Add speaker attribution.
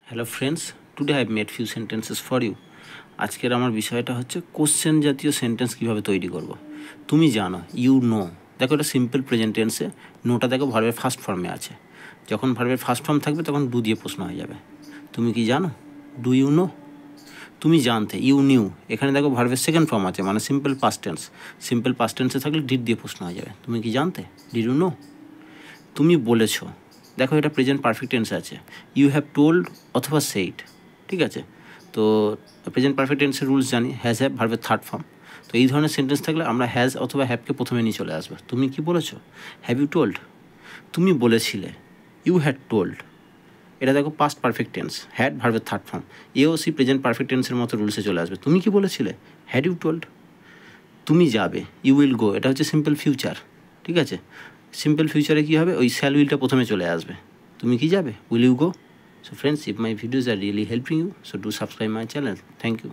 Speaker 1: Hello friends, today I made few sentences for you. আজকের আমার বিষয়টা হচ্ছে কোশ্চেন জাতীয় সেন্টেন্স কীভাবে তৈরি করব। তুমি জানো, ইউ নো। দেখো, এটা সিম্পল প্রেজেন্ট টেন্সে। নোটা দেখো ভার্বের ফার্স্ট ফর্মে আছে। যখন ভার্বের ফার্স্ট ফর্ম থাকবে তখন ডু দিয়ে প্রশ্ন হয়ে যাবে। তুমি কি জানো? Do you know? তুমি জানতে, ইউ নিউ। এখানে দেখো ভার্বের সেকেন্ড ফর্ম আছে, মানে simple past tense. Simple past টেন্সে থাকলে ডিড দিয়ে প্রশ্ন হয়ে যাবে। তুমি কি জানতে? Did you know? তুমি বলেছো, দেখো এটা প্রেজেন্ট পারফেক্ট টেন্সে আছে। ইউ হ্যাভ টোল্ড অথবা সেইড, ঠিক আছে। তো প্রেজেন্ট পারফেক্ট টেন্সের রুলস জানি, হ্যাজ হ্যাভ ভার্বের থার্ড ফর্ম। তো এই ধরনের সেন্টেন্স থাকলে আমরা হ্যাজ অথবা হ্যাভকে প্রথমে নিয়ে চলে আসবো। তুমি কি বলেছো? Have you told? তুমি বলেছিলে, ইউ হ্যাড টোল্ড। এটা দেখো পাস্ট পারফেক্ট টেন্স, হ্যাড ভার্বের থার্ড ফর্ম। এও সি প্রেজেন্ট পারফেক্ট টেন্সের মতো রুলসে চলে আসবে। তুমি কি বলেছিলে? Had you told? তুমি যাবে, ইউ উইল গো। এটা হচ্ছে সিম্পল ফিউচার, ঠিক আছে। সিম্পল ফিউচারে কী হবে, ওই শ্যাল উইলটা প্রথমে চলে আসবে। তুমি কি যাবে? Will you go? So friends, if my videos are really helping you, so do subscribe my channel. Thank you.